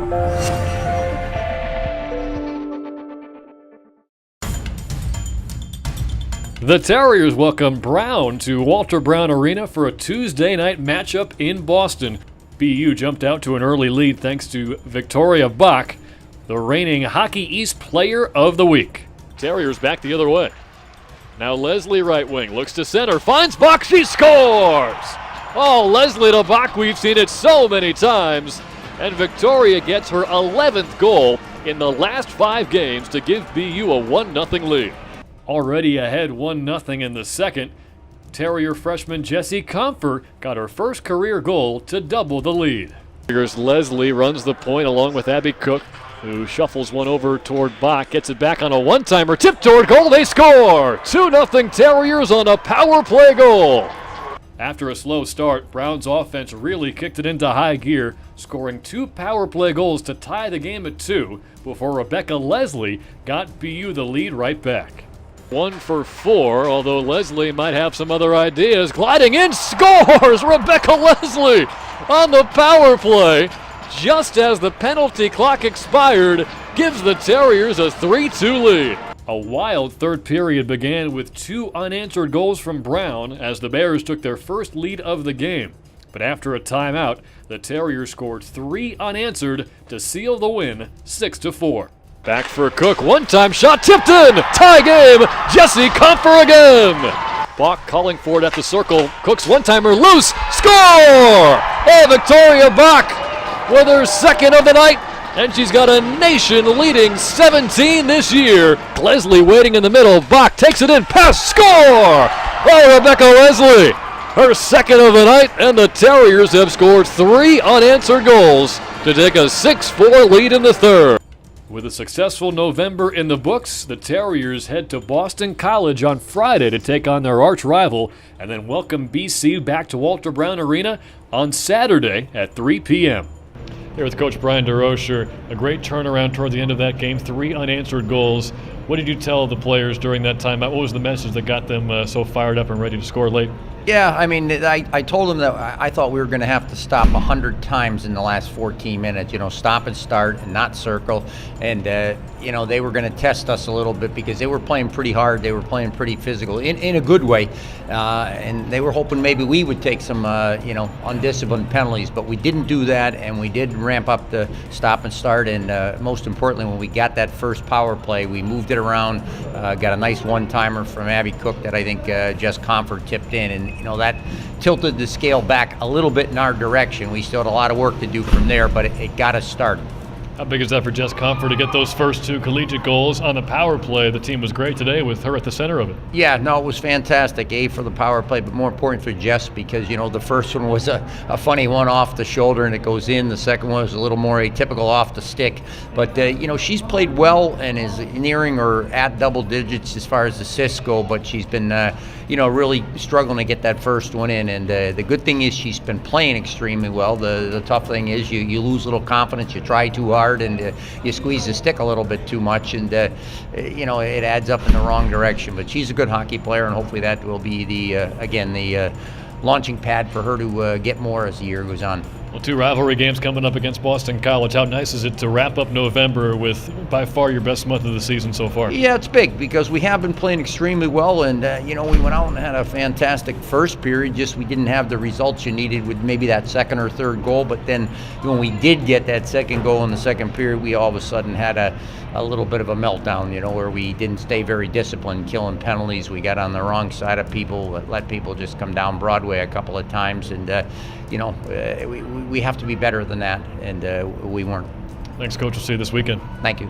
The Terriers welcome Brown to Walter Brown Arena for a Tuesday night matchup in Boston. BU jumped out to an early lead thanks to Victoria Bach, the reigning Hockey East Player of the Week. Terriers back the other way. Now Leslie right wing, looks to center, finds Bach, she scores! Oh, Leslie to Bach, we've seen it so many times. And Victoria gets her 11th goal in the last 5 games to give BU a 1-0 lead. Already ahead 1-0 in the second, Terrier freshman Jessie Comfer got her first career goal to double the lead. Leslie runs the point along with Abby Cook, who shuffles one over toward Bach, gets it back on a one-timer, tip toward goal, they score! 2-0 Terriers on a power play goal. After a slow start, Brown's offense really kicked it into high gear, scoring 2 power play goals to tie the game at 2 before Rebecca Leslie got BU the lead right back. 1 for 4, although Leslie might have some other ideas. Gliding in, scores! Rebecca Leslie on the power play, just as the penalty clock expired, gives the Terriers a 3-2 lead. A wild third period began with 2 unanswered goals from Brown as the Bears took their first lead of the game. But after a timeout, the Terriers scored 3 unanswered to seal the win 6-4. Back for Cook, one-time shot, tipped in, tie game, Jessie Comfer again. Bach calling for it at the circle, Cook's one-timer loose, score! Oh, Victoria Bach with her second of the night, and she's got a nation-leading 17 this year. Leslie waiting in the middle, Bach takes it in, pass, score! Oh, Rebecca Leslie, her second of the night, and the Terriers have scored 3 unanswered goals to take a 6-4 lead in the third. With a successful November in the books, the Terriers head to Boston College on Friday to take on their arch rival and then welcome BC back to Walter Brown Arena on Saturday at 3 p.m. Here with Coach Brian DeRocher, a great turnaround toward the end of that game, 3 unanswered goals. What did you tell the players during that time? What was the message that got them so fired up and ready to score late? Yeah, I mean, I told them that I thought we were going to have to stop 100 times in the last 14 minutes, stop and start and not circle. And, they were going to test us a little bit because they were playing pretty hard. They were playing pretty physical in a good way. And they were hoping maybe we would take some, undisciplined penalties. But we didn't do that, and we did ramp up the stop and start. And most importantly, when we got that first power play, we moved it around, got a nice one-timer from Abby Cook that I think Jess Comfort tipped in. And, that tilted the scale back a little bit in our direction. We still had a lot of work to do from there, but it got us started. How big is that for Jess Comfort to get those first 2 collegiate goals on the power play? The team was great today with her at the center of it. Yeah, no, it was fantastic. A for the power play, but more important for Jess because, the first one was a funny one off the shoulder and it goes in. The second one was a little more atypical off the stick. But, she's played well and is nearing or at double digits as far as assists go, but she's been, really struggling to get that first one in. And the good thing is she's been playing extremely well. The tough thing is you lose a little confidence, you try too hard, and you squeeze the stick a little bit too much, and it adds up in the wrong direction. But she's a good hockey player, and hopefully that will be the launching pad for her to get more as the year goes on. Well, 2 rivalry games coming up against Boston College. How nice is it to wrap up November with by far your best month of the season so far? Yeah, it's big because we have been playing extremely well, and we went out and had a fantastic first period. Just we didn't have the results you needed with maybe that second or third goal. But then when we did get that second goal in the second period, we all of a sudden had a little bit of a meltdown. Where we didn't stay very disciplined, killing penalties. We got on the wrong side of people, let people just come down Broadway a couple of times, and we have to be better than that, and we weren't. Thanks, Coach. We'll see you this weekend. Thank you.